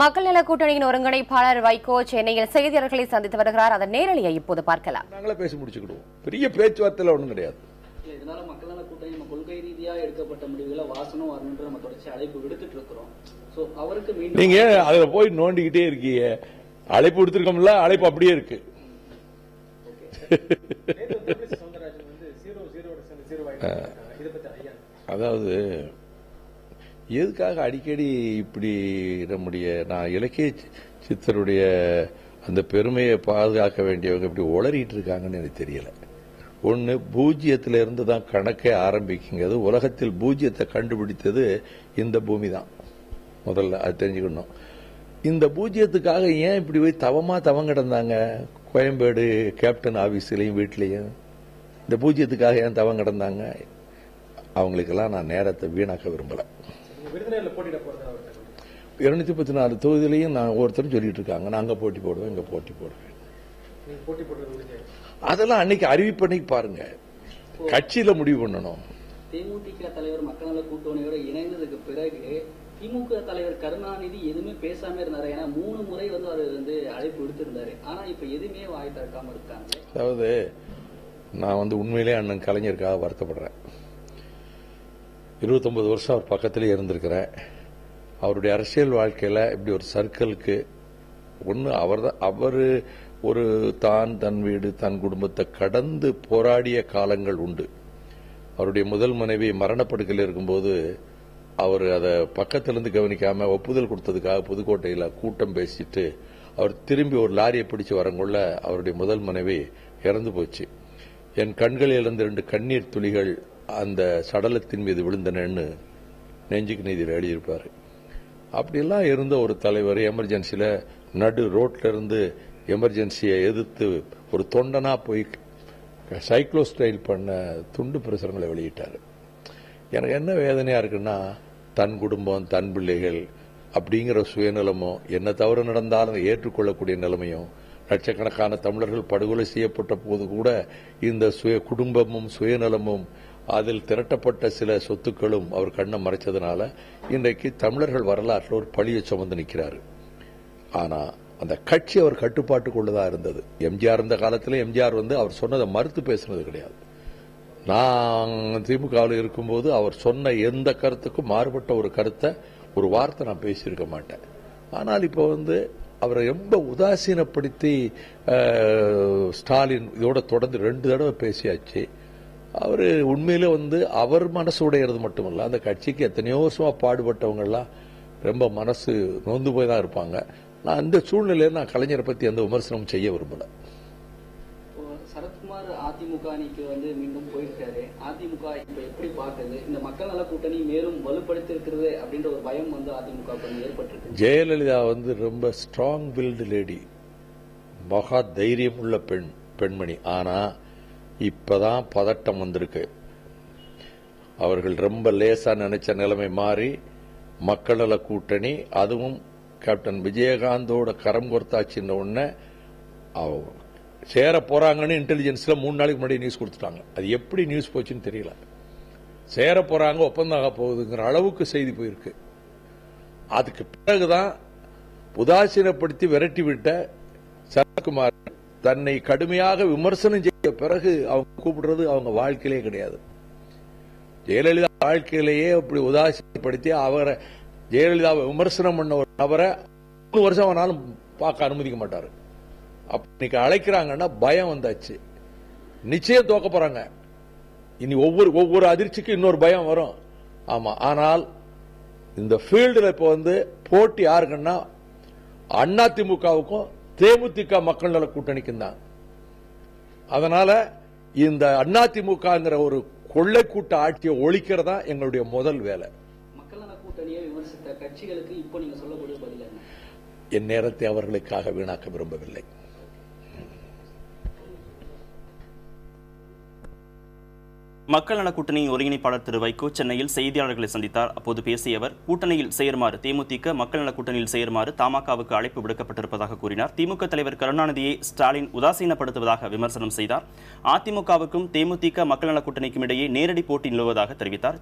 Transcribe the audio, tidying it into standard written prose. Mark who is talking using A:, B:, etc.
A: மக்கள் நல கூட்டணியின் ஒருங்கிணைப்பாளர் வைகோ சென்னையில் செய்தியாளர்களை சந்தித்து வருகிறார். அதன் நேரலையை இப்போது பார்க்கலாம்.
B: நாங்களே பேசி முடிச்சுக்கிடுவோம். பெரிய பேச்சுவார்த்தையில ஒன்றும் கிடையாது.
C: இதனால மக்கள் நல கூட்டணி நம்ம கொள்கை ரீதியாக எடுக்கப்பட்ட முடிவுகளை வாசனம் வரணுன்ற நம்ம தொடர்ச்சி அழைப்பு விடுத்துட்டு இருக்கிறோம். சோ அவருக்கு
B: நீங்க அதுல போய் நோண்டிக்கிட்டே இருக்கீங்க. அழைப்பு விடுத்திருக்கோம்ல, அழைப்பு அப்படியே இருக்கு. அதாவது எதுக்காக அடிக்கடி இப்படி நம்முடைய இலக்கிய சித்தருடைய அந்த பெருமையை பாதுகாக்க வேண்டியவங்க இப்படி உளறிட்டு இருக்காங்கன்னு எனக்கு தெரியல. ஒன்னு, பூஜ்ஜியத்தில இருந்து தான் கணக்கே ஆரம்பிக்குங்கிறது. உலகத்தில் பூஜ்ஜியத்தை கண்டுபிடித்தது இந்த பூமி தான். முதல்ல அது தெரிஞ்சுக்கணும். இந்த பூஜ்ஜியத்துக்காக ஏன் இப்படி போய் தவம் கிடந்தாங்க? கோயம்பேடு கேப்டன் ஆபீஸ்லயும் வீட்லயும் இந்த பூஜ்ஜியத்துக்காக ஏன் தவம் கிடந்தாங்க? அவங்களுக்கெல்லாம் நான் நேரத்தை வீணாக்க விரும்பல. 214 தொகுதியிலையும் நான் ஒருத்தரும் சொல்லிட்டு இருக்காங்க, நான் அங்க போட்டி போடுவேன், இங்க போட்டி போடுவேன். அதெல்லாம் அன்னைக்கு அறிவிப்பன்னைக்கு பாருங்க. கட்சியில முடிவு பண்ணணும்.
C: தேமுதிக தலைவர் மக்கள் நல கூட்டணியோட இணைந்ததுக்கு பிறகு திமுக தலைவர் கருணாநிதி எதுவுமே பேசாம இருந்தாரு. ஏன்னா 3 முறை அது அழைப்பு விடுத்திருந்தாரு. ஆனா இப்ப எதுவுமே வாய் திறக்காம இருக்காங்க.
B: அதாவது நான் உண்மையிலே அண்ணன் கலைஞருக்காக வருத்தப்படுறேன். 29 வருஷம் அவர் பக்கத்திலே இருந்திருக்கிறேன். அவருடைய அரசியல் வாழ்க்கையில இப்படி ஒரு சர்க்கிளுக்கு ஒன்னு அவரு ஒரு தன் வீடு தன் குடும்பத்தை கடந்து போராடிய காலங்கள் உண்டு. அவருடைய முதல் மனைவி மரணப்படுக்கையில் இருக்கும்போது அவர் அதை பக்கத்திலிருந்து கவனிக்காம ஒப்புதல் கொடுத்ததுக்காக புதுக்கோட்டையில் கூட்டம் பேசிட்டு அவர் திரும்பி ஒரு லாரியை பிடிச்சு வரங்குள்ள அவருடைய முதல் மனைவி இறந்து போச்சு. என் கண்களில் இருந்து 2 கண்ணீர் துளிகள் அந்த சடலத்தின் மீது விழுந்தனன்னு நெஞ்சுக்கு நீதியில் எழுதியிருப்பாரு. அப்படியெல்லாம் இருந்த ஒரு தலைவர் எமர்ஜென்சியில நடு ரோட்ல இருந்து எமர்ஜென்சியை எதிர்த்து ஒரு தொண்டனா போய் சைக்ளோ ஸ்டைல் பண்ண துண்டு பிரசுரங்களை வெளியிட்டாரு. எனக்கு என்ன வேதனையா இருக்குன்னா, தன் குடும்பம் தன் பிள்ளைகள் அப்படிங்கிற சுயநலமும், என்ன தவறு நடந்தாலும் ஏற்றுக்கொள்ளக்கூடிய நிலைமையும், லட்சக்கணக்கான தமிழர்கள் படுகொலை செய்யப்பட்ட போது கூட இந்த குடும்பமும் சுயநலமும் அதில் திரட்டப்பட்ட சில சொத்துக்களும் அவர் கண்ணை மறைச்சதுனால இன்றைக்கு தமிழர்கள் வரலாற்றில் ஒரு பழியை சுமந்து நிற்கிறாரு. ஆனா அந்த கட்சி அவர் கட்டுப்பாட்டுக்குள்ளதான் இருந்தது. எம்ஜிஆர் இருந்த காலத்தில் எம்ஜிஆர் அவர் சொன்னதை மறுத்து பேசுனது கிடையாது. நான் திமுகவில் இருக்கும்போது அவர் சொன்ன எந்த கருத்துக்கும் மாறுபட்ட ஒரு கருத்தை ஒரு வார்த்தை நான் பேசியிருக்க மாட்டேன். ஆனால் இப்போ அவரை ரொம்ப உதாசீனப்படுத்தி ஸ்டாலின் இதோட தொடர்ந்து 2 தடவை பேசியாச்சு. அவரு உண்மையில அவர் மனசு உடையிறது மட்டுமல்ல, அந்த கட்சிக்கு எத்தனையோ வருஷமா பாடுபட்டவங்க எல்லாம் ரொம்ப மனசு நொந்து போய் தான் இருப்பாங்க. நான் அந்த சூழ்நிலையில நான் கலைஞரை பத்தி எந்த விமர்சனமும் செய்ய விரும்பல.
C: சரத்குமார் அதிமுக அணிக்கு மீண்டும் போயிருக்காரு. அதிமுக இப்ப எப்படி பாக்குது? இந்த மக்கள் நல கூட்டணி மேலும் வலுப்படுத்தி இருக்கிறது அப்படின்ற ஒரு பயம் அதிமுக ஏற்பட்டிருக்கு.
B: ஜெயலலிதா ரொம்ப ஸ்ட்ராங் பில்டு லேடி, மகா தைரியம் உள்ள பெண்மணி. ஆனா இப்பதான் பதட்டம் வந்திருக்கு. அவர்கள் ரொம்ப லேசா நினைச்ச நிலைமை மாறி மக்கள் நல கூட்டணி, அதுவும் கேப்டன் விஜயகாந்தோட கரம் கோர்த்தாச்சின்ன உடனே சேர போறாங்கன்னு இன்டெலிஜென்ஸ்ல 3 நாளைக்கு முன்னாடி நியூஸ் கொடுத்துட்டாங்க. அது எப்படி நியூஸ் போச்சுன்னு தெரியல. சேர போறாங்க, ஒப்பந்தம் ஆக போகுதுங்கிற அளவுக்கு செய்தி போயிருக்கு. அதுக்கு பிறகுதான் உதாசீனப்படுத்தி விரட்டி விட்ட சரத்குமார் தன்னை கடுமையாக விமர்சனம் செய்ய பிறகு அவங்க கூப்பிடுறது அவங்க வாழ்க்கையிலே கிடையாது. ஜெயலலிதா வாழ்க்கையிலேயே அப்படி உதாசீனப்படுத்தி அவரை ஜெயலலிதாவை விமர்சனம் பண்ண ஒரு நபரை 3 வருஷம் ஆனாலும் பார்க்க அனுமதிக்க மாட்டாரு. இன்னைக்கு அழைக்கிறாங்கன்னா பயம் வந்தாச்சு. நிச்சயம் தோக்க போறாங்க. இனி ஒவ்வொரு அதிர்ச்சிக்கும் இன்னொரு பயம் வரும். ஆமா, ஆனால் இந்த ஃபீல்டுல இப்ப போட்டி யாருக்குன்னா அதிமுகவுக்கும் தேமுதிக மக்கள் நல கூட்டணிக்கும் தான். அதனால இந்த அதிமுகங்கிற ஒரு கொள்ளை கூட்ட ஆட்சியை ஒழிக்கிறதா எங்களுடைய முதல் வேலை.
C: மக்கள் நல கூட்டணியை விமர்சித்த கட்சிகளுக்கு இப்போ நீங்க சொல்லக்கூடிய பதில் என்ன?
B: என் நேரத்தை அவர்களுக்காக வீணாக்க விரும்பவில்லை.
D: மக்கள் நல கூட்டணியின் ஒருங்கிணைப்பாளர் திரு வைகோ சென்னையில் செய்தியாளர்களை சந்தித்தார். அப்போது பேசிய அவர், கூட்டணியில் சேருமாறு தேமுதிக, மக்கள் நல கூட்டணியில் சேருமாறு தமாகவுக்கு அழைப்பு விடுக்கப்பட்டிருப்பதாக கூறினார். திமுக தலைவர் கருணாநிதியை ஸ்டாலின் உதாசீனப்படுத்துவதாக விமர்சனம் செய்தார். அதிமுகவுக்கும் தேமுதிக மக்கள் நல கூட்டணிக்கும் இடையே நேரடி போட்டி நிலவுவதாக தெரிவித்தார்.